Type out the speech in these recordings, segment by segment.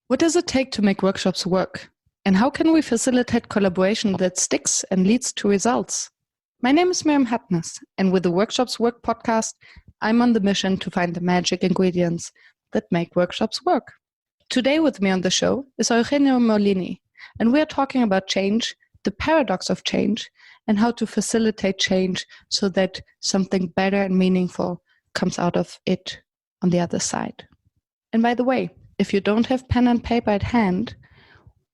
What does it take to make workshops work? And how can we facilitate collaboration that sticks and leads to results? My name is Miriam Hapnes, and with the Workshops Work podcast, I'm on the mission to find the magic ingredients that make workshops work. Today with me on the show is Eugenio Moliní, and we are talking about change, the paradox of change, and how to facilitate change so that something better and meaningful comes out of it on the other side. And by the way, if you don't have pen and paper at hand,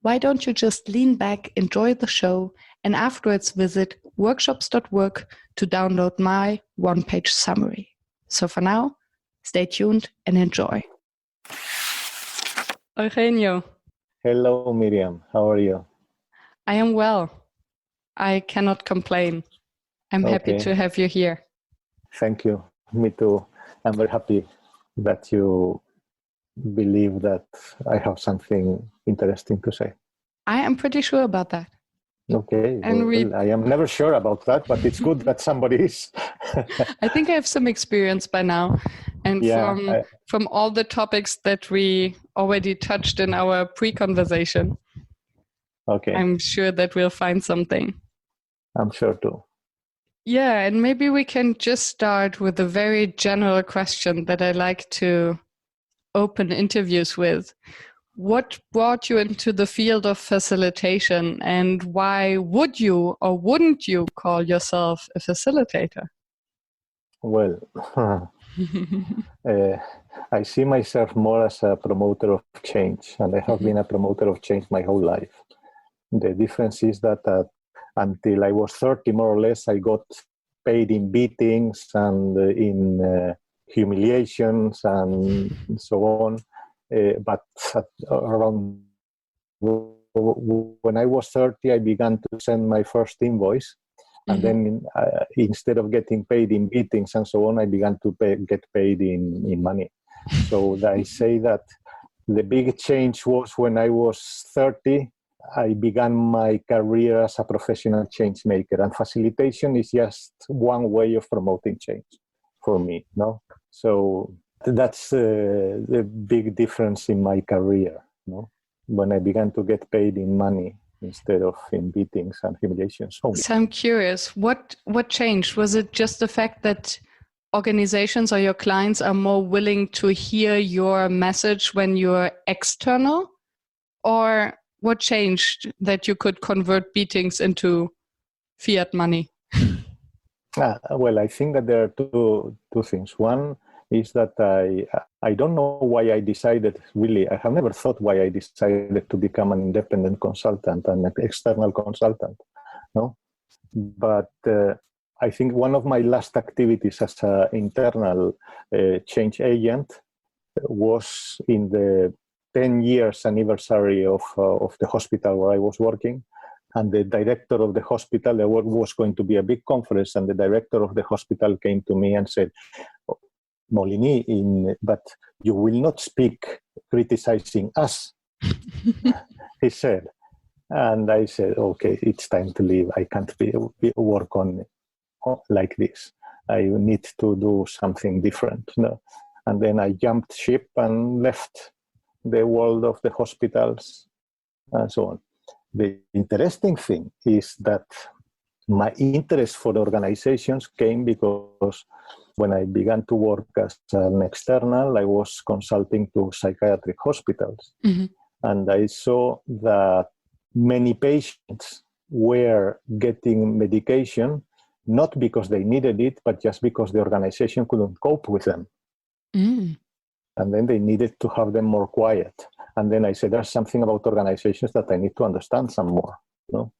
why don't you just lean back, enjoy the show, and afterwards visit workshops.work to download my one-page summary. So for now, stay tuned and enjoy. Eugenio. Hello, Miriam. How are you? I am well. I cannot complain. I'm happy to have you here. Thank you. Me too. I'm very happy that you believe that I have something interesting to say. I am pretty sure about that. Okay. And I am never sure about that, but it's good that somebody is. I think I have some experience by now. And from all the topics that we already touched in our pre-conversation, I'm sure that we'll find something. I'm sure too. Yeah, and maybe we can just start with a very general question that I like to open interviews with. What brought you into the field of facilitation, and why would you or wouldn't you call yourself a facilitator? Well, I see myself more as a promoter of change, and I have been a promoter of change my whole life. The difference is that until I was 30, more or less, I got paid in beatings and in humiliations and so on. But around when I was 30, I began to send my first invoice. And then instead of getting paid in beatings and so on, I began to get paid in money. So I say that the big change was when I was 30, I began my career as a professional change maker. And facilitation is just one way of promoting change for me. No, so that's the big difference in my career. No, when I began to get paid in money instead of in beatings and humiliations. So I'm curious, what changed? Was it just the fact that organizations or your clients are more willing to hear your message when you're external? Or what changed that you could convert beatings into fiat money? Well, I think that there are two things. One is that I don't know why I decided, really, I have never thought why I decided to become an independent consultant and an external consultant. No, but I think one of my last activities as an internal change agent was in the 10 years anniversary of the hospital where I was working. And the director of the hospital, there was going to be a big conference, and the director of the hospital came to me and said, Moliní, but you will not speak criticizing us, he said. And I said, okay, it's time to leave. I can't work on like this. I need to do something different. No? And then I jumped ship and left the world of the hospitals and so on. The interesting thing is that my interest for organizations came because when I began to work as an external, I was consulting to psychiatric hospitals. And I saw that many patients were getting medication, not because they needed it, but just because the organization couldn't cope with them. And then they needed to have them more quiet. And then I said, there's something about organizations that I need to understand some more. No?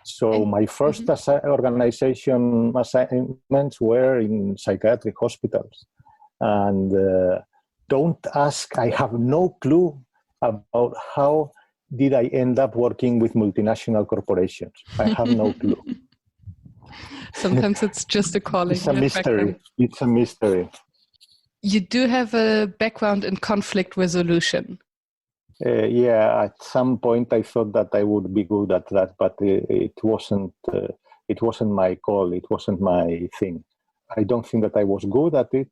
So my first organization assignments were in psychiatric hospitals. And don't ask, I have no clue about how did I end up working with multinational corporations. I have no clue. Sometimes it's just a calling. It's a mystery. It's a mystery. You do have a background in conflict resolution. Yeah, at some point I thought that I would be good at that, but it wasn't my call. It wasn't my thing. I don't think that I was good at it,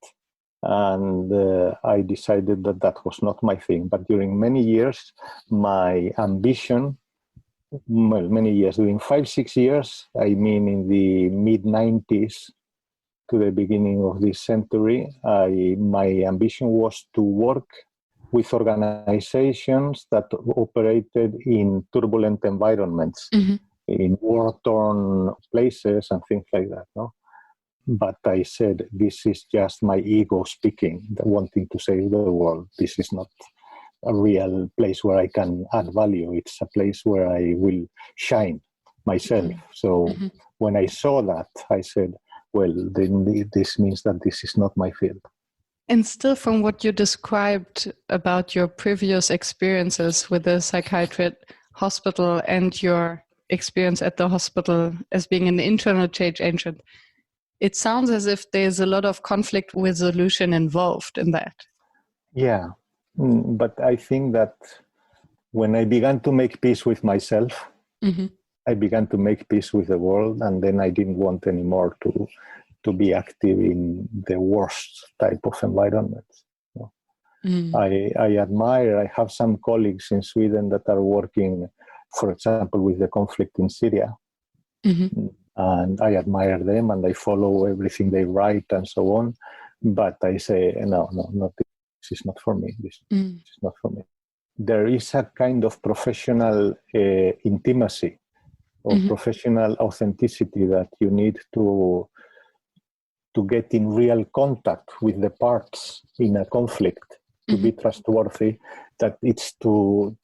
And I decided that that was not my thing. But during many years, my ambition, well, many years, during 5-6 years, I mean in the mid-90s to the beginning of this century, my ambition was to work with organizations that operated in turbulent environments, in war-torn places and things like that. No? But I said, this is just my ego speaking, wanting to save the world. This is not a real place where I can add value. It's a place where I will shine myself. So when I saw that, I said, well, then this means that this is not my field. And still, from what you described about your previous experiences with the psychiatric hospital and your experience at the hospital as being an internal change agent, it sounds as if there's a lot of conflict resolution involved in that. Yeah, but I think that when I began to make peace with myself, I began to make peace with the world, and then I didn't want anymore to be active in the worst type of environments. You know? I admire, I have some colleagues in Sweden that are working, for example, with the conflict in Syria. And I admire them and I follow everything they write and so on. But I say, no, this is not for me. This is not for me. There is a kind of professional intimacy or professional authenticity that you need to get in real contact with the parts in a conflict to be trustworthy, that it's too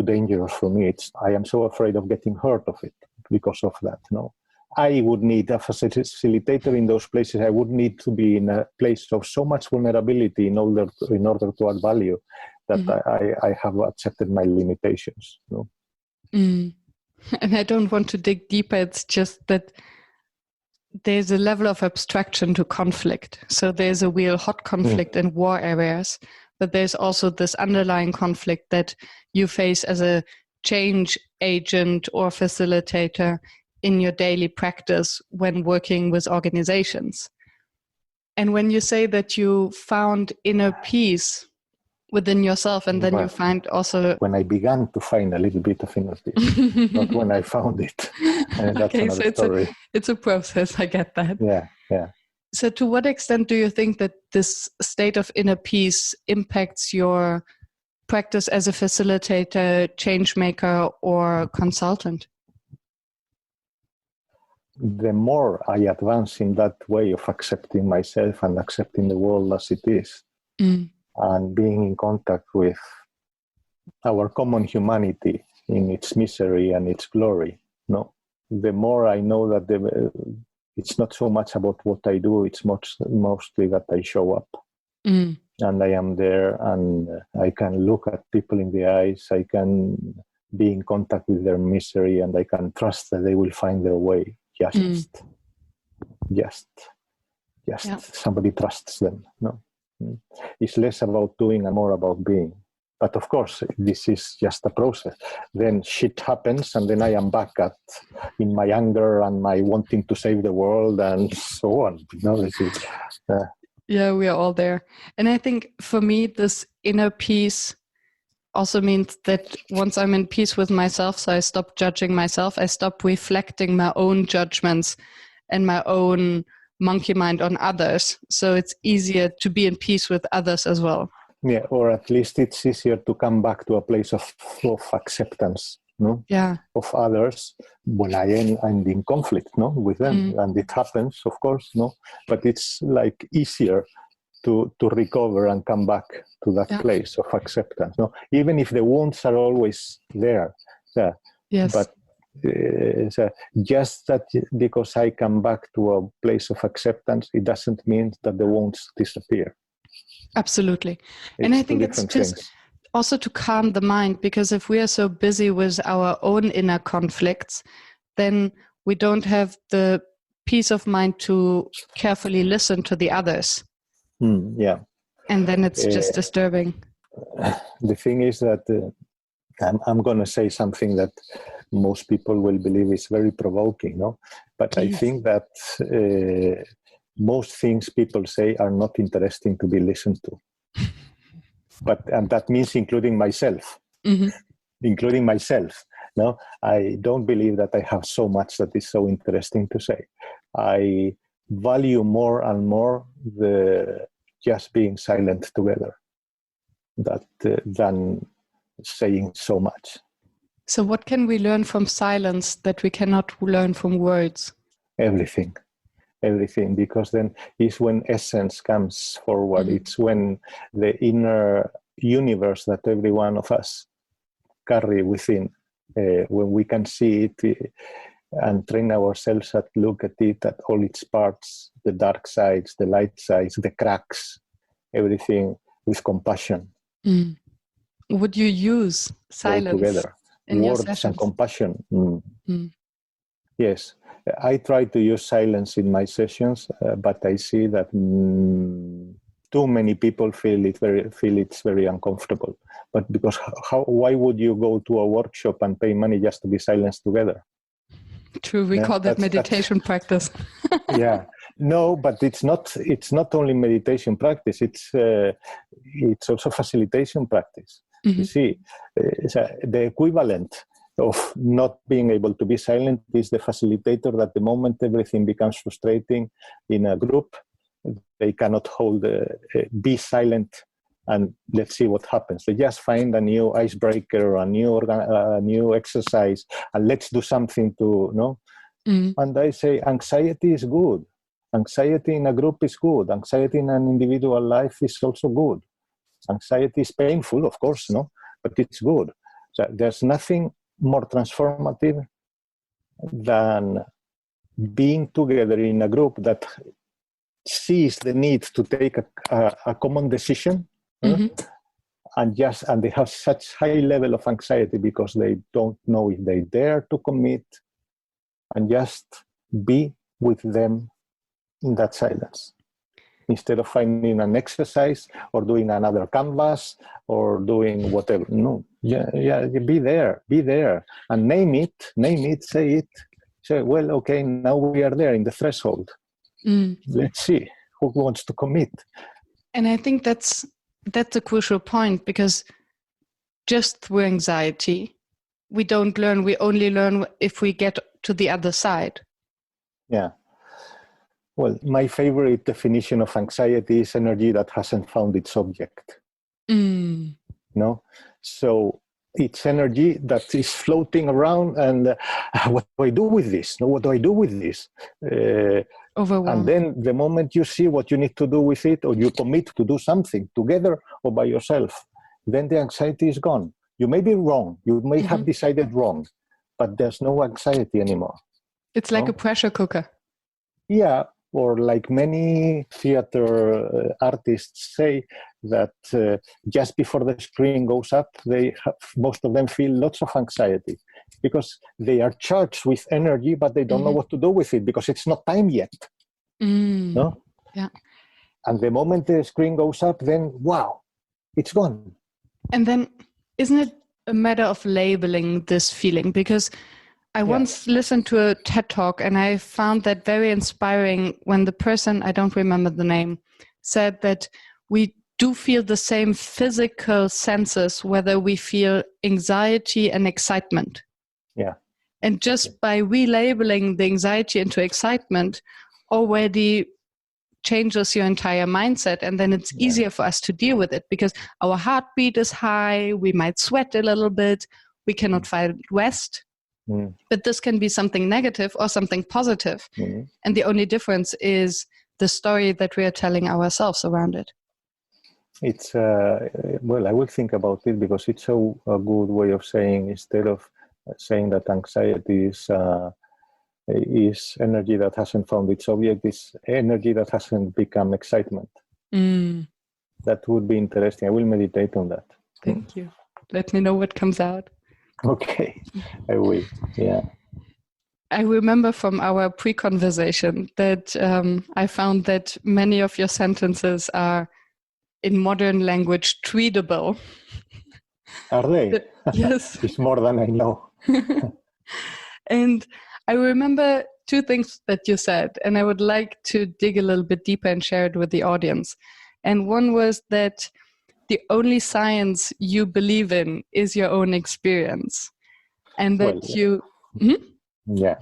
dangerous for me. I am so afraid of getting hurt of it because of that. No, I would need a facilitator in those places. I would need to be in a place of so much vulnerability in order to add value that I have accepted my limitations. No? And I don't want to dig deeper. It's just that there's a level of abstraction to conflict. So there's a real hot conflict in war areas, but there's also this underlying conflict that you face as a change agent or facilitator in your daily practice when working with organizations. And when you say that you found inner peace within yourself, and then you find also... When I began to find a little bit of inner peace, not when I found it. That's okay, another so story. It's a process, I get that. Yeah. So to what extent do you think that this state of inner peace impacts your practice as a facilitator, changemaker, or consultant? The more I advance in that way of accepting myself and accepting the world as it is, and being in contact with our common humanity in its misery and its glory, no, the more I know that it's not so much about what I do, it's mostly that I show up. And I am there and I can look at people in the eyes, I can be in contact with their misery, and I can trust that they will find their way. Just somebody trusts them. No, it's less about doing and more about being. But of course, this is just a process. Then shit happens, and then I am back in my anger and my wanting to save the world and so on. Yeah, we are all there. And I think for me, this inner peace also means that once I'm in peace with myself, so I stop judging myself, I stop reflecting my own judgments and my own monkey mind on others. So it's easier to be in peace with others as well. Yeah, or at least it's easier to come back to a place of acceptance, no? Yeah. Of others when I'm in conflict, no, with them. And it happens, of course, no? But it's like easier to recover and come back to that place of acceptance. No, even if the wounds are always there. Yes. But just that because I come back to a place of acceptance, it doesn't mean that the wounds disappear. Absolutely. And I think it's just also to calm the mind, because if we are so busy with our own inner conflicts, then we don't have the peace of mind to carefully listen to the others. Yeah. And then it's just disturbing. The thing is that I'm going to say something that most people will believe is very provoking, no? But please. I think that most things people say are not interesting to be listened to. And that means including myself. Mm-hmm. Including myself. No, I don't believe that I have so much that is so interesting to say. I value more and more the just being silent together than saying so much. So what can we learn from silence that we cannot learn from words? Everything, because then is when essence comes forward. Mm-hmm. It's when the inner universe that every one of us carry within, when we can see it and train ourselves to look at it at all its parts, the dark sides, the light sides, the cracks, everything with compassion. Mm. Would you use silence together? in Words your sessions? And compassion. Yes, I try to use silence in my sessions, but I see that too many people feel it's very uncomfortable. But because why would you go to a workshop and pay money just to be silenced together? True, we call that meditation practice. Yeah, no, but it's not only meditation practice. It's also facilitation practice. Mm-hmm. You see, the equivalent of not being able to be silent is the facilitator. That the moment everything becomes frustrating in a group, they cannot hold be silent and let's see what happens. They just find a new icebreaker, a new exercise, and let's do something to know. Mm. And I say anxiety is good. Anxiety in a group is good. Anxiety in an individual life is also good. Anxiety is painful, of course, no, but it's good. So there's nothing more transformative than being together in a group that sees the need to take a common decision. Mm-hmm. And they have such high level of anxiety because they don't know if they dare to commit, and just be with them in that silence instead of finding an exercise or doing another canvas or doing whatever. No, be there and name it, say it. Say, well, okay, now we are there in the threshold. Let's see who wants to commit. And I think that's a crucial point, because just through anxiety, we don't learn. We only learn if we get to the other side. Yeah. Well, my favorite definition of anxiety is energy that hasn't found its object. No? So it's energy that is floating around, and what do I do with this? No, what do I do with this? And then the moment you see what you need to do with it, or you commit to do something together or by yourself, then the anxiety is gone. You may be wrong. You may have decided wrong, but there's no anxiety anymore. It's like a pressure cooker. Yeah, or like many theater artists say that just before the screen goes up, most of them feel lots of anxiety because they are charged with energy, but they don't know what to do with it because it's not time yet. No? Yeah. And the moment the screen goes up, then wow, it's gone. And then isn't it a matter of labeling this feeling? Because I once listened to a TED Talk and I found that very inspiring when the person, I don't remember the name, said that we do feel the same physical senses, whether we feel anxiety and excitement. Yeah. And just by relabeling the anxiety into excitement already changes your entire mindset, and then it's easier for us to deal with it because our heartbeat is high, we might sweat a little bit, we cannot find rest. But this can be something negative or something positive. And the only difference is the story that we are telling ourselves around it. It's, well, I will think about it because it's a good way of saying, instead of saying that anxiety is energy that hasn't found its object, is energy that hasn't become excitement. That would be interesting. I will meditate on that. Thank you. Let me know what comes out. Okay, I will. Yeah. I remember from our pre-conversation that I found that many of your sentences are, in modern language, tweetable. Are they? Yes. It's more than I know. And I remember two things that you said, and I would like to dig a little bit deeper and share it with the audience. And one was that the only science you believe in is your own experience. And that Yeah.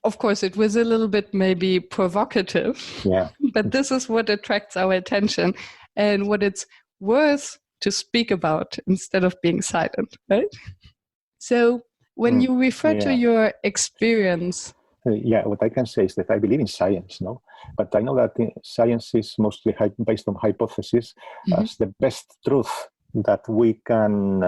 Of course, it was a little bit maybe provocative, but this is what attracts our attention and what it's worth to speak about instead of being silent, right? So when you refer to your experience... what I can say is that I believe in science, no? But I know that science is mostly based on hypothesis as the best truth that we can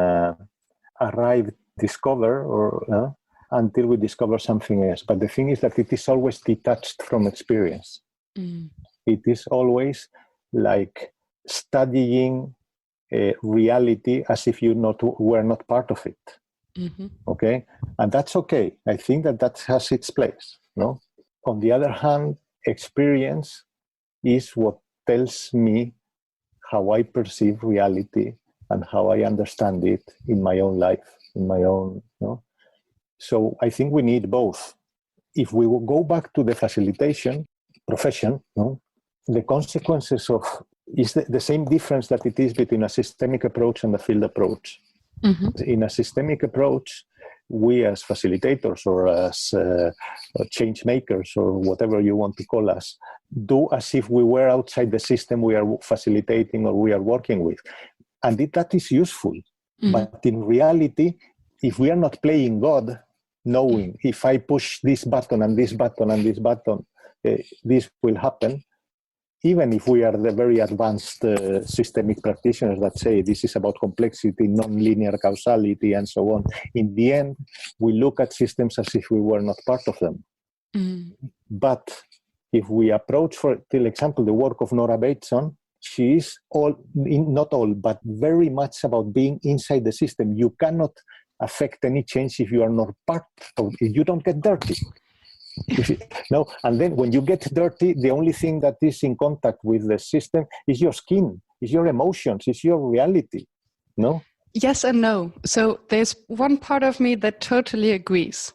discover or until we discover something else. But the thing is that it is always detached from experience. It is always like studying reality as if you were not part of it. Okay, and that's okay. I think that has its place. No. On the other hand, experience is what tells me how I perceive reality and how I understand it in my own life, in my own. No. So I think we need both. If we will go back to the facilitation profession, the consequences of is the same difference that it is between a systemic approach and a field approach. In a systemic approach, we as facilitators or as changemakers or whatever you want to call us, do as if we were outside the system we are facilitating or we are working with. And that is useful. But in reality, if we are not playing God, knowing if I push this button and this button and this button, this will happen, even if we are the very advanced systemic practitioners that say this is about complexity, non-linear causality, and so on, in the end, we look at systems as if we were not part of them. But if we approach, for example, the work of Nora Bateson, she is not all, but very much about being inside the system. You cannot affect any change if you are not part of it. You don't get dirty. And then when you get dirty, the only thing that is in contact with the system is your skin, is your emotions, is your reality. No? Yes and no. So there's one part of me that totally agrees.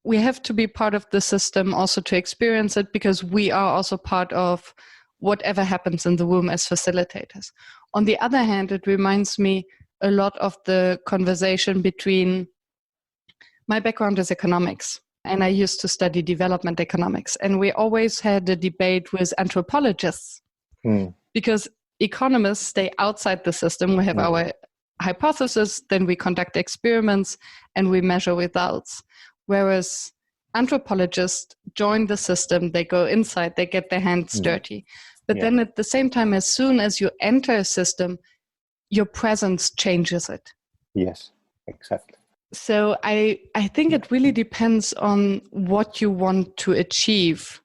We have to be part of the system also to experience it, because we are also part of whatever happens in the room as facilitators. On the other hand, it reminds me a lot of the conversation between, my background is economics, and I used to study development economics. And we always had a debate with anthropologists because economists stay outside the system. We have our hypothesis, then we conduct experiments and we measure results. Whereas anthropologists join the system, they go inside, they get their hands dirty. But then at the same time, as soon as you enter a system, your presence changes it. Yes, exactly. So I think it really depends on what you want to achieve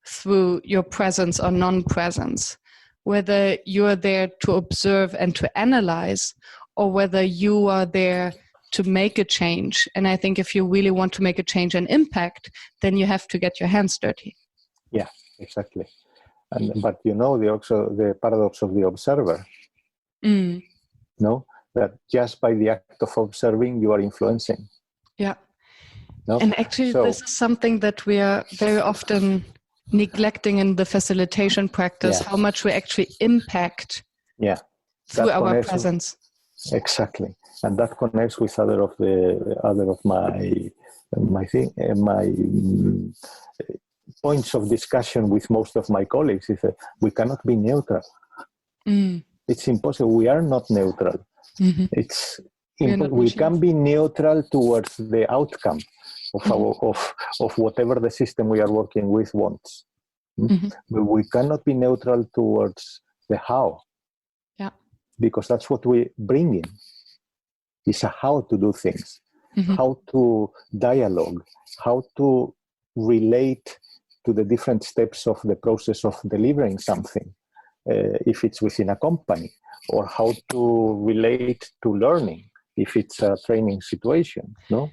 through your presence or non-presence, whether you're there to observe and to analyze, or whether you are there to make a change. And I think if you really want to make a change and impact, then you have to get your hands dirty. Yeah, exactly. But the paradox of the observer, no? That just by the act of observing, you are influencing. Yeah. No? And actually, this is something that we are very often neglecting in the facilitation practice, how much we actually impact through our presence. Exactly. And that connects with other of my points of discussion with most of my colleagues, is that we cannot be neutral. It's impossible. We are not neutral. We can be neutral towards the outcome of whatever the system we are working with wants. But we cannot be neutral towards the how. Yeah. Because that's what we bring in. It's a how to do things, how to dialogue, how to relate to the different steps of the process of delivering something, if it's within a company, or how to relate to learning, if it's a training situation, no?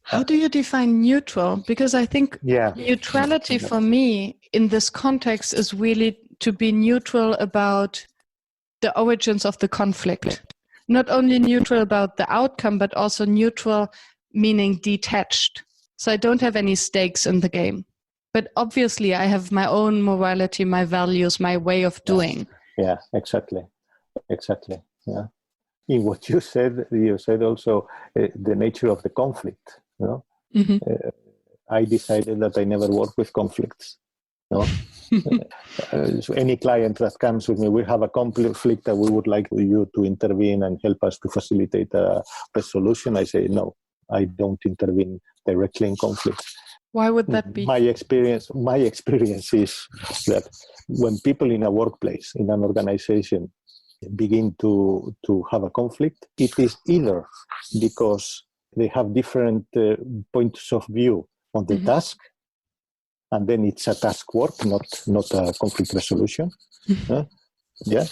How do you define neutral? Because I think neutrality for me in this context is really to be neutral about the origins of the conflict. Not only neutral about the outcome, but also neutral meaning detached. So I don't have any stakes in the game. But obviously I have my own morality, my values, my way of doing. Yeah, exactly. Yeah. In what you said also the nature of the conflict. I decided that I never work with conflicts. So any client that comes with me, we have a conflict that we would like you to intervene and help us to facilitate a resolution. I say, no, I don't intervene directly in conflicts. Why would that be? My experience is that when people in a workplace, in an organization, begin to have a conflict, it is either because they have different points of view on the task, and then it's a task work, not a conflict resolution. Yeah,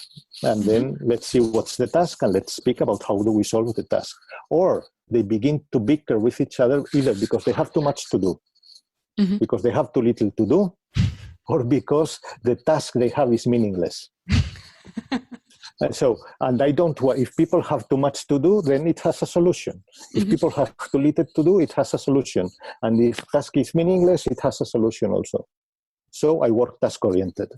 and then let's see what's the task, and let's speak about how do we solve the task. Or they begin to bicker with each other either because they have too much to do, because they have too little to do, or because the task they have is meaningless. And I don't want, if people have too much to do, then it has a solution. If people have too little to do, it has a solution. And if task is meaningless, it has a solution also. So I work task-oriented.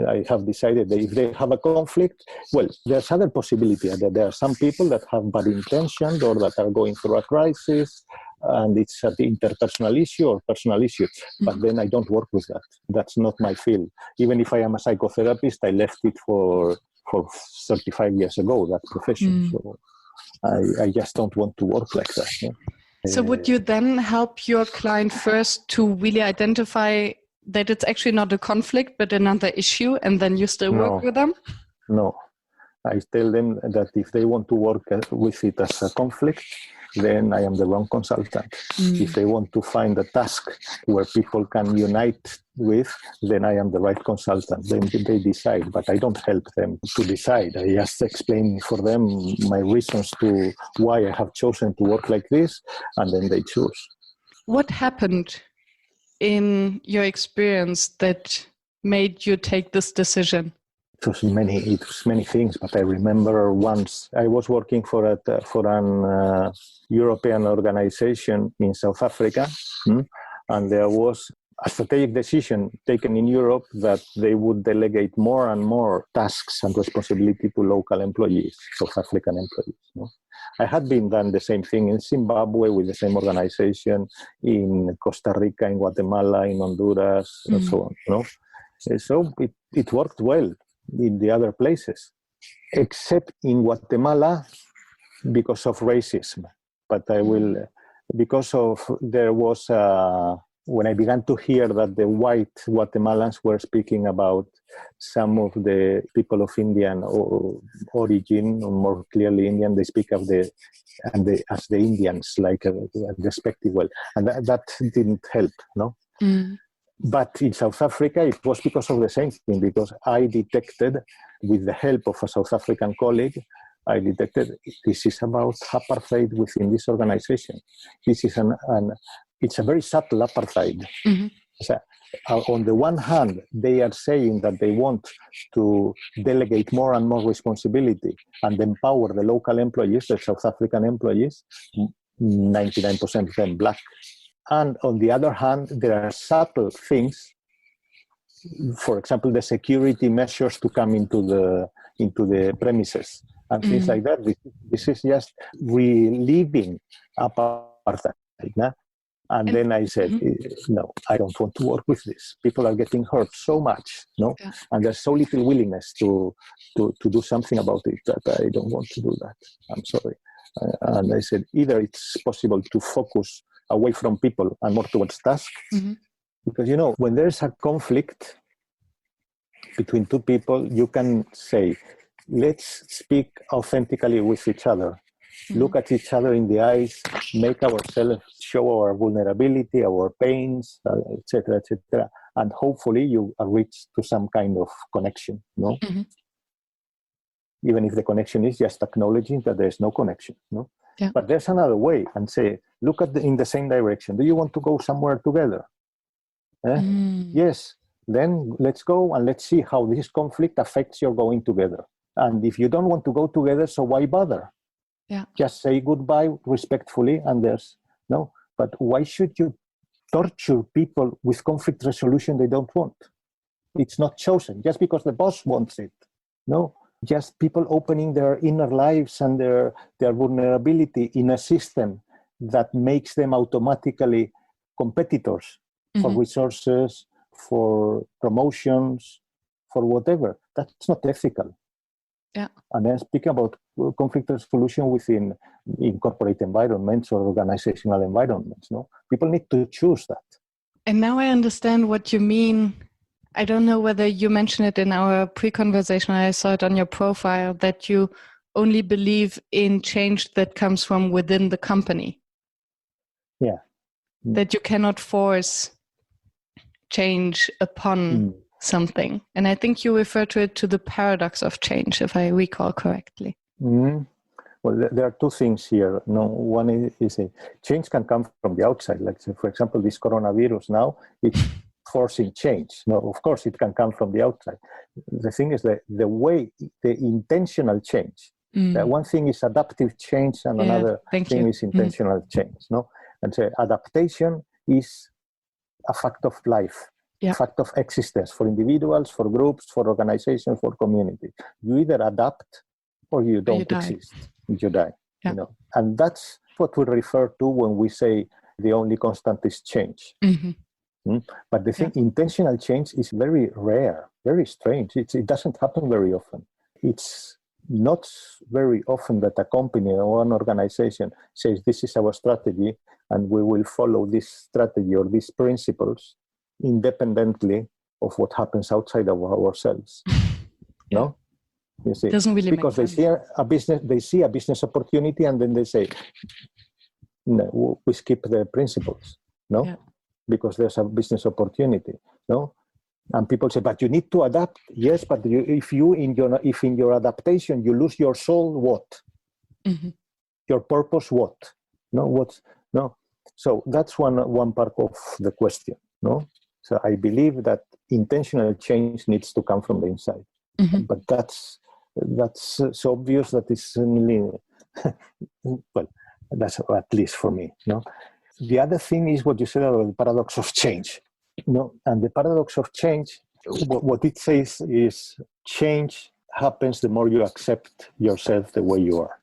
I have decided that if they have a conflict, well, there's other possibility that there are some people that have bad intentions or that are going through a crisis, and it's an interpersonal issue or personal issue. But then I don't work with that. That's not my field. Even if I am a psychotherapist, I left it for 35 years ago, that profession. So I just don't want to work like that. Yeah? So would you then help your client first to really identify that it's actually not a conflict, but another issue, and then you still work with them? No. I tell them that if they want to work with it as a conflict, then I am the wrong consultant. If they want to find a task where people can unite with, then I am the right consultant. Then they decide, but I don't help them to decide. I just explain for them my reasons to why I have chosen to work like this, and then they choose. What happened in your experience that made you take this decision? It was many things, but I remember once I was working for an European organization in South Africa, and there was a strategic decision taken in Europe that they would delegate more and more tasks and responsibility to local employees, South African employees. I had been done the same thing in Zimbabwe with the same organization, in Costa Rica, in Guatemala, in Honduras, and so on. So it worked well in the other places, except in Guatemala because of racism. But there was, when I began to hear that the white Guatemalans were speaking about some of the people of Indian origin, or more clearly Indian, they speak of as the Indians, like respective well. And that didn't help, no? But in South Africa, it was because of the same thing, because I detected, with the help of a South African colleague, I detected this is about apartheid within this organization. This is it's a very subtle apartheid. So, on the one hand, they are saying that they want to delegate more and more responsibility and empower the local employees, the South African employees, 99% of them black. And on the other hand, there are subtle things, for example, the security measures to come into the premises and things like that. This is just reliving apartheid. And then I said, no, I don't want to work with this. People are getting hurt so much, and there's so little willingness to do something about it that I don't want to do that. I'm sorry. And I said, either it's possible to focus away from people and more towards task. Because, when there's a conflict between two people, you can say, let's speak authentically with each other. Look at each other in the eyes, make ourselves show our vulnerability, our pains, etc., etc. And hopefully you reach to some kind of connection, Even if the connection is just acknowledging that there's no connection, Yeah. But there's another way, and say, look in the same direction. Do you want to go somewhere together? Yes. Then let's go and let's see how this conflict affects your going together. And if you don't want to go together, so why bother? Yeah. Just say goodbye respectfully, and But why should you torture people with conflict resolution they don't want? It's not chosen just because the boss wants it. No, just people opening their inner lives and their vulnerability in a system that makes them automatically competitors for resources, for promotions, for whatever. That's not ethical. Yeah. And then speaking about conflict resolution within corporate environments or organizational environments, no, people need to choose that. And now I understand what you mean. I don't know whether you mentioned it in our pre-conversation. I saw it on your profile that you only believe in change that comes from within the company. Yeah. That you cannot force change upon something. And I think you refer to it to the paradox of change, if I recall correctly. Well, there are two things here. No, one is change can come from the outside. Like, say, for example, this coronavirus now, it's forcing change. No, of course, it can come from the outside. The thing is that the way, the intentional change. One thing is adaptive change, and another thing is intentional change. No, and so adaptation is a fact of life, a fact of existence for individuals, for groups, for organizations, for communities. You either adapt or you don't exist. You die. Yeah. You know, and that's what we refer to when we say the only constant is change. But the thing, intentional change is very rare, very strange. It doesn't happen very often. It's not very often that a company or an organization says, this is our strategy, and we will follow this strategy or these principles independently of what happens outside of ourselves. No? You see, doesn't really because make sense. They see a business opportunity, and then they say, no, we skip the principles. No? Yeah. Because there's a business opportunity, no? And people say, but you need to adapt. Yes, but if in your adaptation you lose your soul, what? Your purpose, what? No. So that's one part of the question, no? So I believe that intentional change needs to come from the inside, but that's so obvious that it's really well. That's at least for me, no. The other thing is what you said about the paradox of change. No, and the paradox of change, what it says is change happens the more you accept yourself the way you are.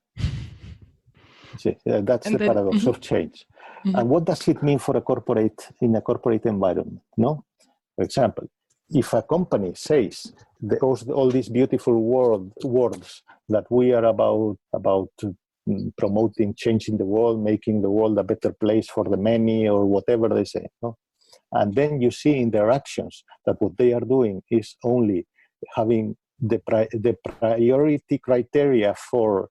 See, that's the paradox of change. And what does it mean for in a corporate environment? No, for example, if a company says all these beautiful words that we are about promoting changing the world, making the world a better place for the many, or whatever they say, no? And then you see in their actions that what they are doing is only having the priority criteria for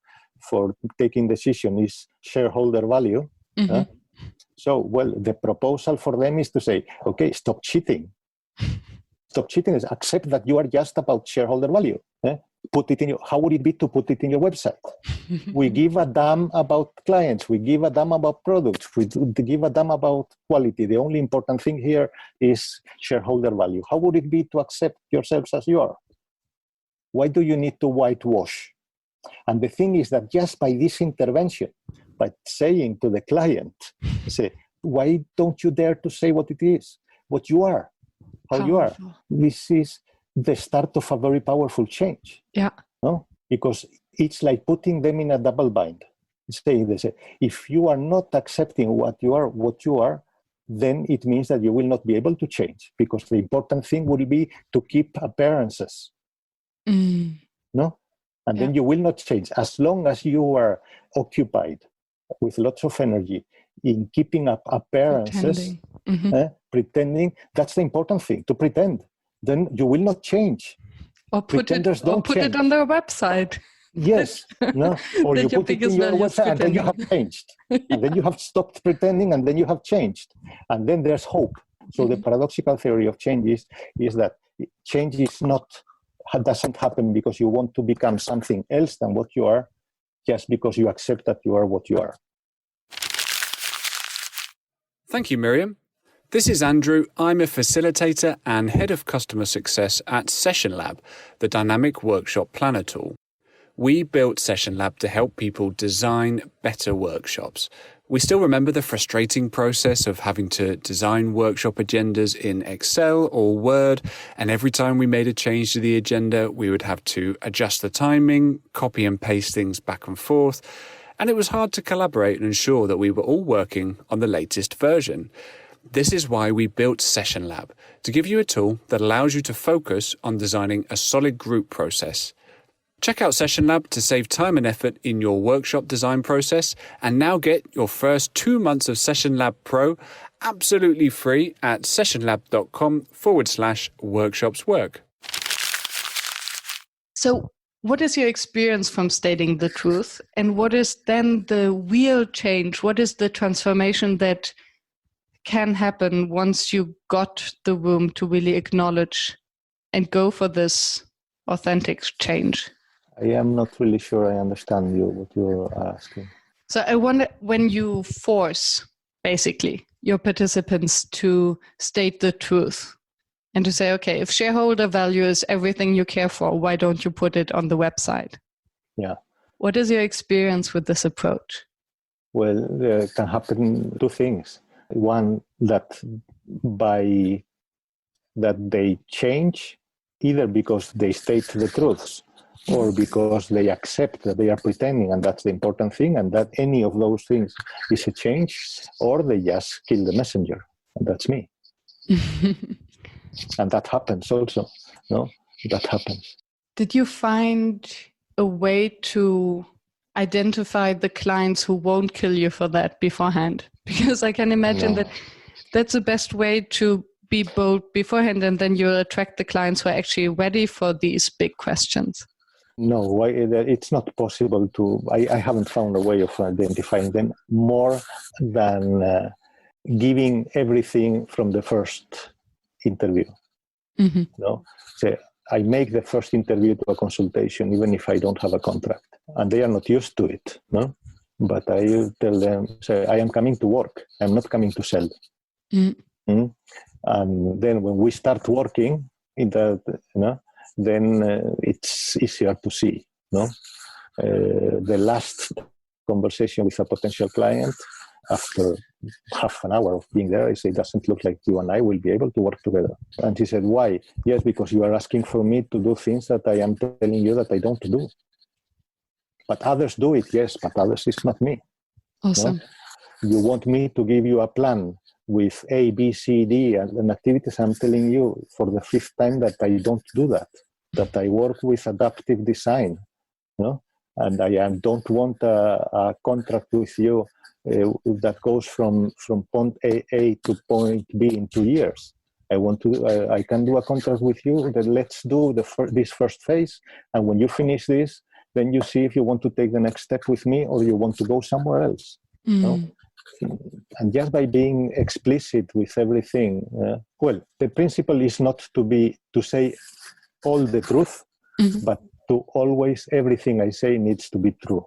taking decision is shareholder value. So, well, the proposal for them is to say, okay, stop cheating. Stop cheating is accept that you are just about shareholder value. Put it in how would it be to put it in your website? We give a damn about clients. We give a damn about products. We give a damn about quality. The only important thing here is shareholder value. How would it be to accept yourselves as you are? Why do you need to whitewash? And the thing is that just by this intervention, by saying to the client, say, why don't you dare to say what it is, what you are, how you are? This is the start of a very powerful change. Yeah. No? Because it's like putting them in a double bind. They say, if you are not accepting what you are, then it means that you will not be able to change, because the important thing will be to keep appearances. No? And then you will not change. As long as you are occupied with lots of energy in keeping up appearances, pretending, that's the important thing, to pretend. Then you will not change. Or put it on their website. Yes. No. Or you put it in your website and then you have changed. And then you have stopped pretending and then you have changed. And then there's hope. So the paradoxical theory of change is that change doesn't happen because you want to become something else than what you are, just because you accept that you are what you are. Thank you, Miriam. This is Andrew. I'm a facilitator and head of customer success at Session Lab, the dynamic workshop planner tool. We built Session Lab to help people design better workshops. We still remember the frustrating process of having to design workshop agendas in Excel or Word, and every time we made a change to the agenda, we would have to adjust the timing, copy and paste things back and forth, and it was hard to collaborate and ensure that we were all working on the latest version. This is why we built Session Lab, to give you a tool that allows you to focus on designing a solid group process. Check out Session Lab to save time and effort in your workshop design process, and now get your first 2 months of Session Lab Pro absolutely free at sessionlab.com/workshopswork. So, what is your experience from stating the truth? And what is then the real change? What is the transformation that can happen once you got the room to really acknowledge and go for this authentic change? I am not really sure I understand what you're asking. So I wonder, when you force basically your participants to state the truth and to say, okay, if shareholder value is everything you care for, why don't you put it on the website? Yeah. What is your experience with this approach? Well, there can happen two things. One, that they change either because they state the truths or because they accept that they are pretending, and that's the important thing, and that any of those things is a change, or they just kill the messenger, and that's me. And that happens also, no? That happens. Did you find a way to identify the clients who won't kill you for that beforehand? Because I can imagine that that's the best way to be bold beforehand, and then you'll attract the clients who are actually ready for these big questions. No, it's not possible to. I haven't found a way of identifying them more than giving everything from the first interview. Mm-hmm. No, so I make the first interview to a consultation, even if I don't have a contract, and they are not used to it. No, but I tell them, say, I am coming to work. I'm not coming to sell. Mm-hmm. And then when we start working in that, then it's easier to see. No, the last conversation with a potential client, after half an hour of being there, I say, it doesn't look like you and I will be able to work together. And she said, why? Yes, because you are asking for me to do things that I am telling you that I don't do. But others do it, yes, but others is not me. Awesome. No? You want me to give you a plan with A, B, C, D, and activities. I'm telling you for the fifth time that I don't do that I work with adaptive design, and I don't want a contract with you that goes from point A to point B in 2 years. I can do a contract with you that let's do this first phase, and when you finish this, then you see if you want to take the next step with me or you want to go somewhere else. And just by being explicit with everything, the principle is not to say all the truth, but to always, everything I say needs to be true,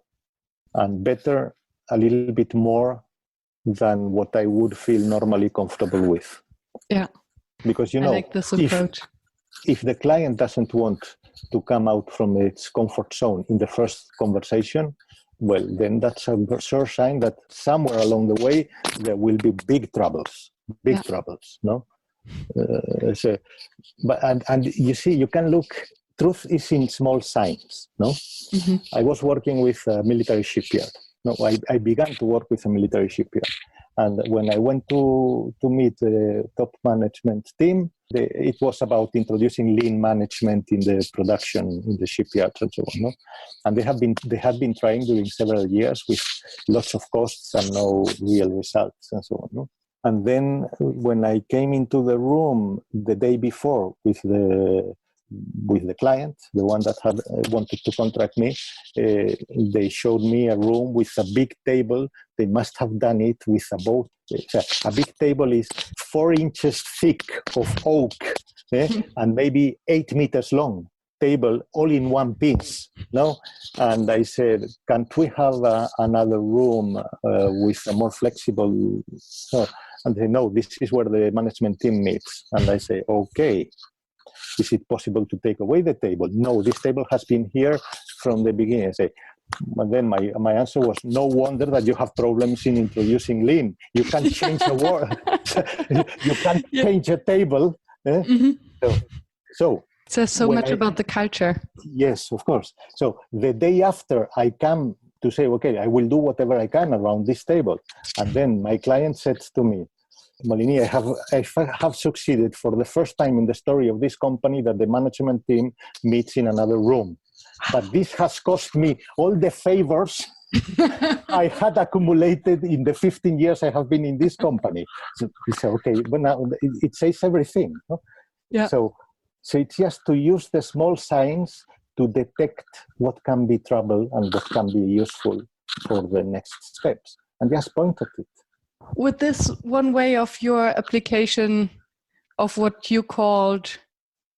and better a little bit more than what I would feel normally comfortable with. Yeah. Because, I like this approach. If the client doesn't want to come out from its comfort zone in the first conversation, well, then that's a sure sign that somewhere along the way there will be big troubles, no? And you see, you can look. Truth is in small signs, no? Mm-hmm. I was working with a military shipyard. No, I began to work with a military shipyard, and when I went to meet the top management team, it was about introducing lean management in the production in the shipyards and so on. No? And they had been trying during several years with lots of costs and no real results and so on. No? And then when I came into the room the day before with the client, the one that had wanted to contract me, they showed me a room with a big table. They must have done it with a boat. A big table is 4 inches thick of oak, and maybe 8 meters long. Table all in one piece. No, and I said, "Can't we have another room with a more flexible?" And they say, "No, this is where the management team meets." And I say, "Okay. Is it possible to take away the table?" "No, this table has been here from the beginning." I say, But then my answer was, no wonder that you have problems in introducing lean. You can't change a word. You can't change a table. So says so much about the culture. Yes, of course. So the day after I come to say, okay, I will do whatever I can around this table. And then my client said to me, Moliní, I have succeeded for the first time in the story of this company that the management team meets in another room. But this has cost me all the favors I had accumulated in the 15 years I have been in this company. So he said, okay, but now it says everything. No? Yeah. So it's just to use the small signs to detect what can be trouble and what can be useful for the next steps, and just point at it. With this one way of your application of what you called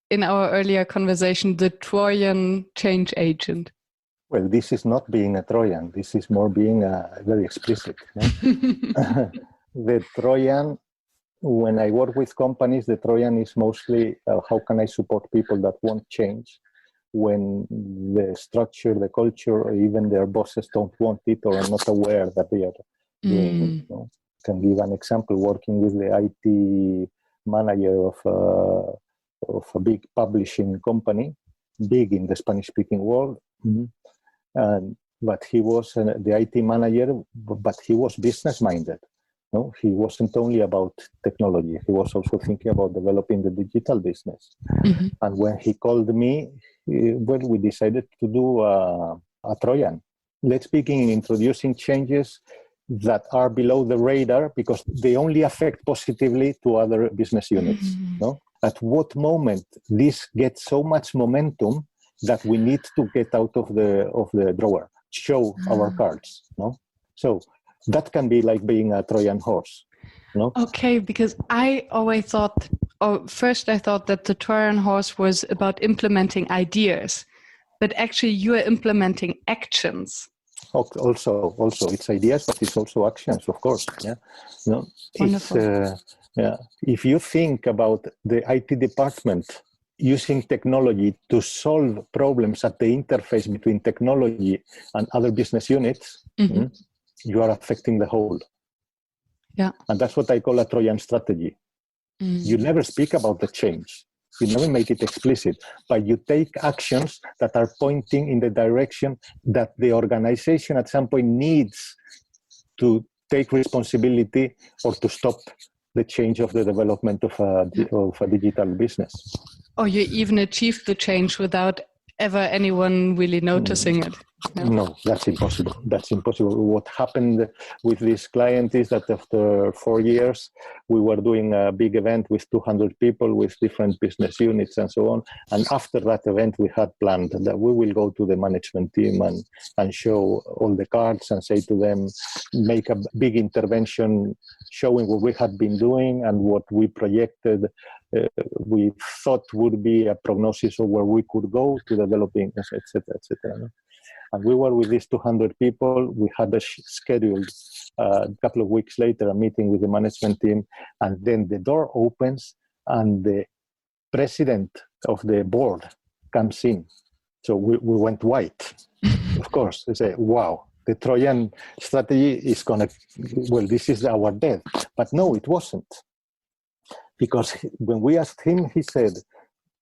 in our earlier conversation, the Trojan change agent. Well, this is not being a Trojan. This is more being very explicit. No? The Trojan, when I work with companies, the Trojan is mostly how can I support people that won't change when the structure, the culture, or even their bosses don't want it or are not aware that they are doing it. You know? I can give an example. Working with the IT manager of a big publishing company, big in the Spanish-speaking world, but he was the IT manager, but he was business-minded. No, he wasn't only about technology. He was also thinking about developing the digital business. Mm-hmm. And when he called me, we decided to do a Trojan. Let's begin introducing changes that are below the radar because they only affect positively to other business units. Mm-hmm. No? At what moment this gets so much momentum that we need to get out of the drawer, show our cards. No, so that can be like being a Trojan horse. No? Okay, because I always thought, first I thought that the Trojan horse was about implementing ideas, but actually you are implementing actions. Also, it's ideas, but it's also actions, of course. Yeah, no, wonderful. If you think about the IT department using technology to solve problems at the interface between technology and other business units, mm-hmm. You are affecting the whole. Yeah, and that's what I call a Trojan strategy. You never speak about the change. You never make it explicit, but you take actions that are pointing in the direction that the organization at some point needs to take responsibility or to stop the change of the development of a digital business. Or you even achieve the change without ever anyone really noticing it. No, that's impossible. That's impossible. What happened with this client is that after 4 years, we were doing a big event with 200 people with different business units and so on. And after that event, we had planned that we will go to the management team and show all the cards and say to them, make a big intervention showing what we had been doing and what we projected we thought would be a prognosis of where we could go to developing, etc., etc. And we were with these 200 people. We had scheduled a couple of weeks later a meeting with the management team, and then the door opens and the president of the board comes in. So we went white, of course. They say, wow, the Trojan strategy is going to, well, this is our death. But no, it wasn't. Because when we asked him, he said,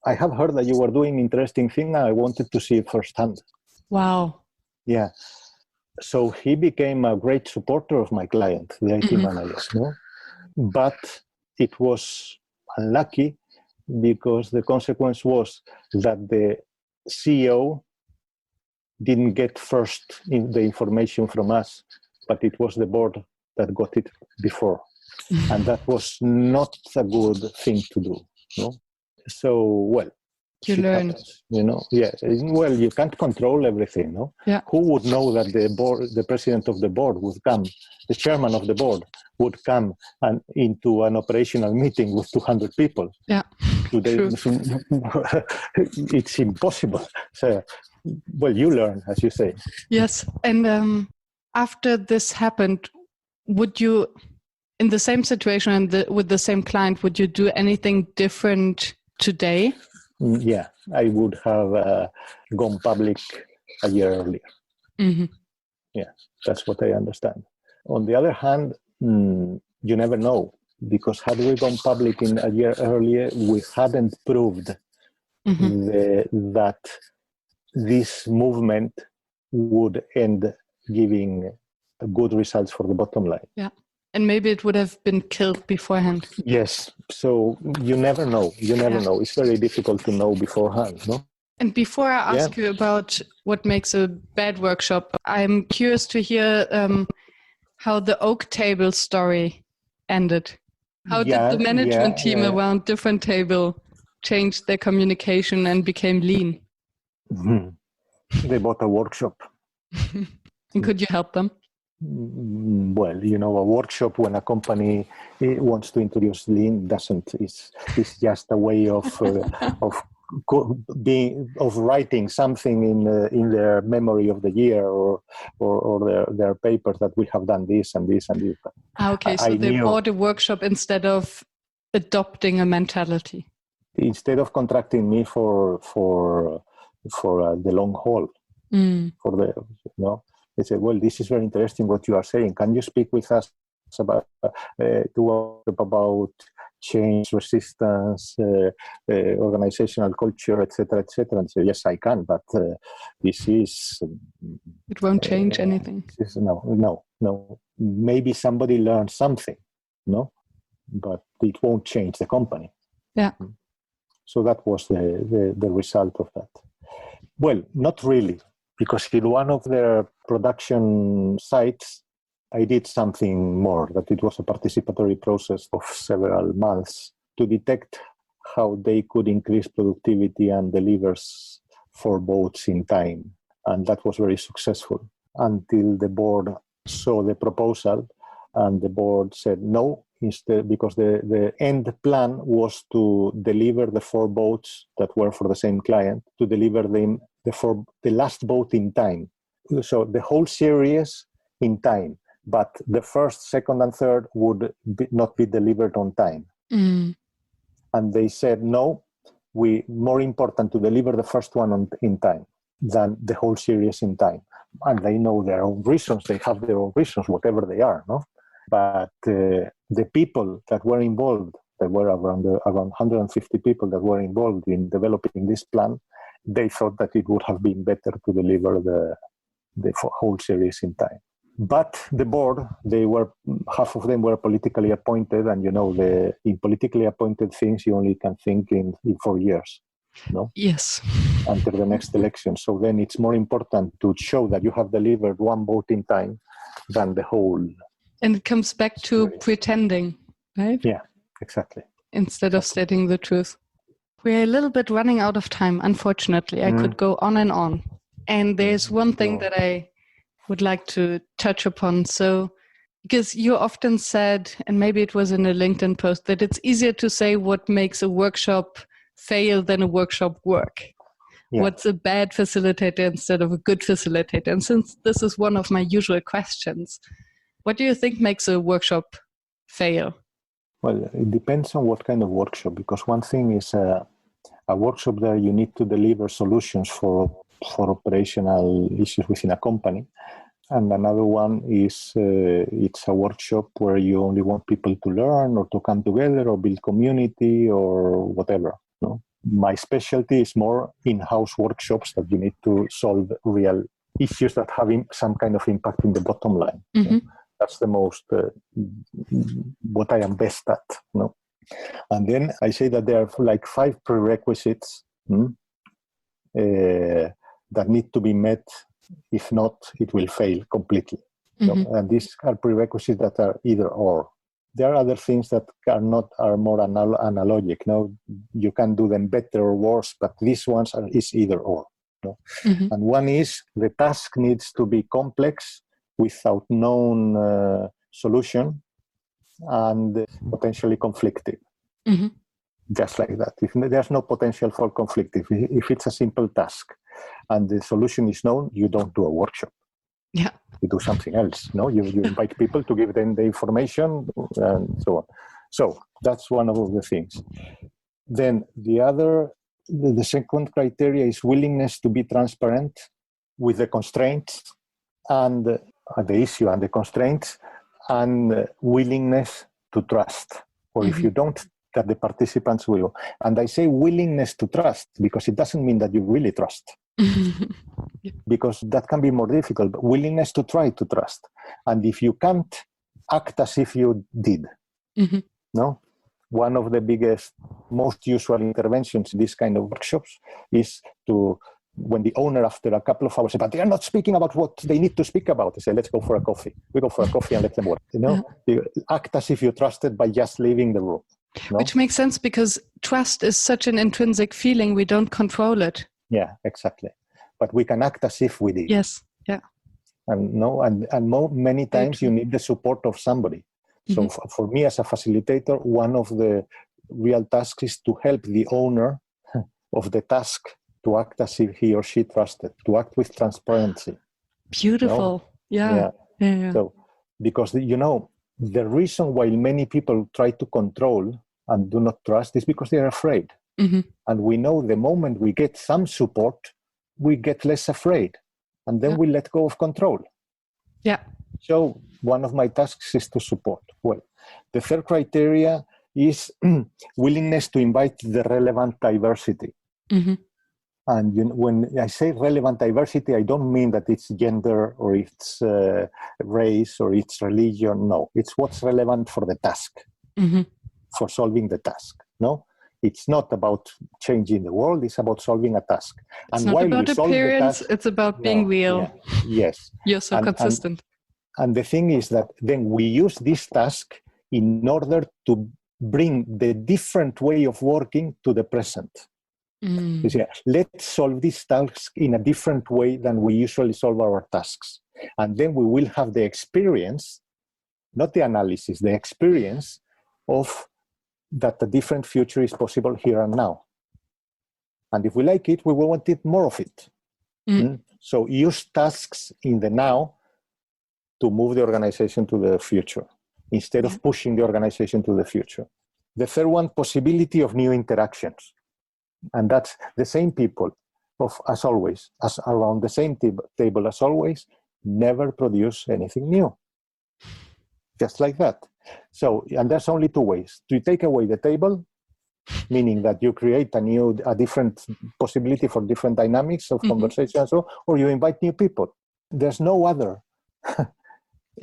I have heard that you were doing interesting thing. I wanted to see it firsthand. Wow. Yeah. So he became a great supporter of my client, the IT managers. No? But it was unlucky because the consequence was that the CEO didn't get first the information from us, but it was the board that got it before. And that was not a good thing to do. No? So, well, you learned. Happens, you know, yeah. Well, you can't control everything, no? Yeah. Who would know that the president of the board would come, the chairman of the board would come and into an operational meeting with 200 people? Yeah. True. It's impossible. So, well, you learn, as you say. Yes, and after this happened, would you, in the same situation and with the same client, would you do anything different today? Yeah, I would have gone public a year earlier. Mm-hmm. Yeah, that's what I understand. On the other hand, you never know, because had we gone public in a year earlier, we hadn't proved that this movement would end giving good results for the bottom line. Yeah. And maybe it would have been killed beforehand. Yes. So you never know. You never know. It's very difficult to know beforehand, no? And before I ask you about what makes a bad workshop, I'm curious to hear how the oak table story ended. How did the management team around different table change their communication and became lean? They bought a workshop. And could you help them? Well, a workshop when a company wants to introduce lean it's just a way of writing something in their memory of the year or their papers that we have done this and this and this. Okay, so they bought a workshop instead of adopting a mentality. Instead of contracting me for the long haul, they said, well, this is very interesting what you are saying. Can you speak with us about change, resistance, organizational culture, etc., etc.? And say, yes, I can, but this is... it won't change anything. No. Maybe somebody learned something, but it won't change the company. Yeah. So that was the result of that. Well, not really, because in one of their production sites, I did something more, that it was a participatory process of several months to detect how they could increase productivity and deliver 4 boats in time. And that was very successful until the board saw the proposal and the board said no, instead, because the end plan was to deliver the 4 boats that were for the same client, to deliver them the last boat in time. So the whole series in time, but the first, second, and third would not be delivered on time. And they said, no, more important to deliver the first one in time than the whole series in time. And they know their own reasons. They have their own reasons, whatever they are, no? But the people that were involved, there were around 150 people that were involved in developing this plan, they thought that it would have been better to deliver the whole series in time. But the board, half of them were politically appointed, and in politically appointed things, you only can think in 4 years, no? Yes. Until the next election. So then it's more important to show that you have delivered 1 boat in time than the whole. And it comes back to pretending, right? Yeah, exactly. Instead of stating the truth. We're a little bit running out of time, unfortunately. I could go on and on. And there's one thing that I would like to touch upon. So, because you often said, and maybe it was in a LinkedIn post, that it's easier to say what makes a workshop fail than a workshop work. Yeah. What's a bad facilitator instead of a good facilitator? And since this is one of my usual questions, what do you think makes a workshop fail? Well, it depends on what kind of workshop, because one thing is a workshop that you need to deliver solutions for operational issues within a company. And another one is it's a workshop where you only want people to learn or to come together or build community or whatever. No? My specialty is more in-house workshops that you need to solve real issues that have some kind of impact in the bottom line. Mm-hmm. That's the most, what I am best at. No? And then I say that there are like 5 prerequisites that need to be met. If not, it will fail completely. Mm-hmm. So, and these are prerequisites that are either or. There are other things that are more analogic. No, you can do them better or worse, but these ones is either or. No? Mm-hmm. And one is the task needs to be complex without known solution and potentially conflictive. Mm-hmm. Just like that. If there's no potential for conflict, if it's a simple task and the solution is known, you don't do a workshop. Yeah. You do something else. No, you invite people to give them the information and so on. So that's one of the things. Then the second criteria is willingness to be transparent with the constraints and the issue and the constraints, and willingness to trust. Or if you don't, that the participants will. And I say willingness to trust because it doesn't mean that you really trust. Because that can be more difficult, but willingness to try to trust. And if you can't, act as if you did. No? One of the biggest, most usual interventions in this kind of workshops is to, when the owner after a couple of hours says, but they are not speaking about what they need to speak about, they say, let's go for a coffee. We go for a coffee and let them work. You know, you act as if you trusted by just leaving the room. No? Which makes sense because trust is such an intrinsic feeling, we don't control it. Yeah, exactly. But we can act as if we did. Yes, yeah. And many times you need the support of somebody. So for me as a facilitator, one of the real tasks is to help the owner of the task to act as if he or she trusted, to act with transparency. Beautiful. You know? Yeah. So, because, the reason why many people try to control and do not trust is because they are afraid. And we know the moment we get some support, we get less afraid. And then we let go of control. Yeah. So one of my tasks is to support. Well, the third criteria is willingness to invite the relevant diversity. And when I say relevant diversity, I don't mean that it's gender or it's race or it's religion. No, it's what's relevant for the task, for solving the task. No, it's not about changing the world. It's about solving a task. It's and not while about appearance. It's about being real. Yeah, yes. You're so consistent. And the thing is that then we use this task in order to bring the different way of working to the present. You see, let's solve this task in a different way than we usually solve our tasks. And then we will have the experience, not the analysis, the experience of that a different future is possible here and now. And if we like it, we will want it more of it. So use tasks in the now to move the organization to the future, instead of pushing the organization to the future. The third one, possibility of new interactions. And that's the same people, as always, as around the same table as always, never produce anything new. Just like that. So, and there's only two ways. To take away the table, meaning that you create a different possibility for different dynamics of conversation and so, or you invite new people. There's no other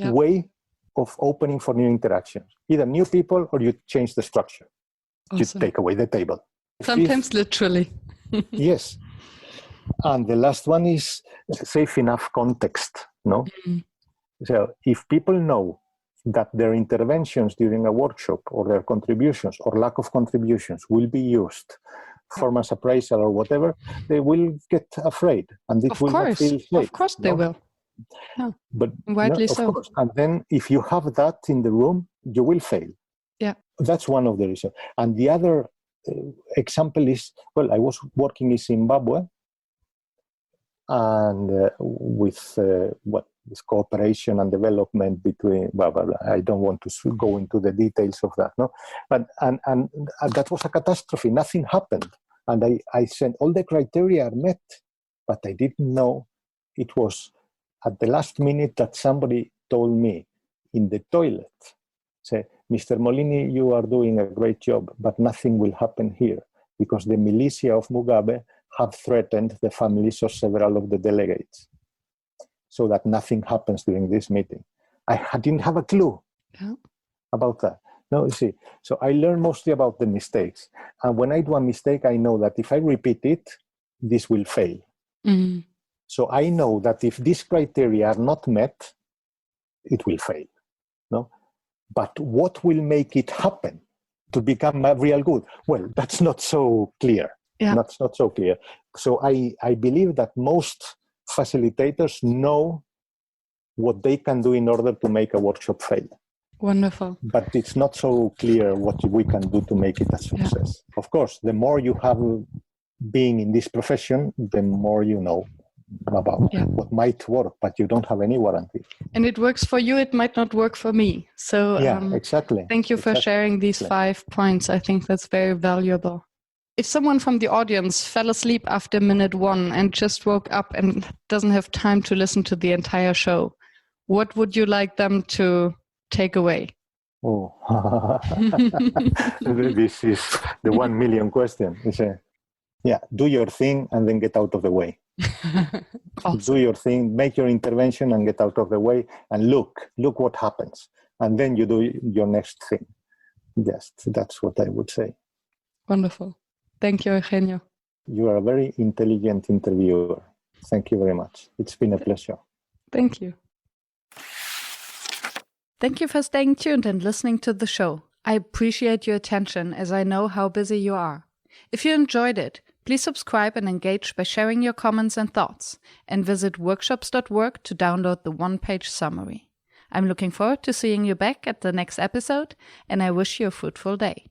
way of opening for new interactions. Either new people or you change the structure. Awesome. You take away the table. Sometimes literally. Yes. And the last one is safe enough context. No? So if people know that their interventions during a workshop or their contributions or lack of contributions will be used, performance appraisal or whatever, they will get afraid and it will not feel safe. Of course they will. Yeah. But widely of course. And then if you have that in the room, you will fail. Yeah. That's one of the reasons. And the other example is, I was working in Zimbabwe and with this cooperation and development between, I don't want to go into the details of that, no? But and that was a catastrophe. Nothing happened. And I said, all the criteria are met, but I didn't know it was at the last minute that somebody told me in the toilet, say, Mr. Moliní, you are doing a great job, but nothing will happen here because the militia of Mugabe have threatened the families of several of the delegates so that nothing happens during this meeting. I didn't have a clue about that. No, you see, so I learned mostly about the mistakes. And when I do a mistake, I know that if I repeat it, this will fail. So I know that if these criteria are not met, it will fail. No? But what will make it happen to become a real good? Well, that's not so clear. Yeah. That's not so clear. So I believe that most facilitators know what they can do in order to make a workshop fail. Wonderful. But it's not so clear what we can do to make it a success. Of course, the more you have being in this profession, the more you know about what might work, but you don't have any warranty. And it works for you, it might not work for me. So exactly. Thank you for sharing these 5 points. I think that's very valuable. if someone from the audience fell asleep after minute 1 and just woke up and doesn't have time to listen to the entire show, what would you like them to take away? Oh, this is the 1 million question. Do your thing and then get out of the way. Awesome. Do your thing, make your intervention and get out of the way, and look what happens. And then you do your next thing. Yes, that's what I would say. Wonderful. Thank you, Eugenio. You are a very intelligent interviewer. Thank you very much. It's been a pleasure. Thank you. Thank you for staying tuned and listening to the show. I appreciate your attention as I know how busy you are. If you enjoyed it, please subscribe and engage by sharing your comments and thoughts, and visit workshops.work to download the one-page summary. I'm looking forward to seeing you back at the next episode, and I wish you a fruitful day.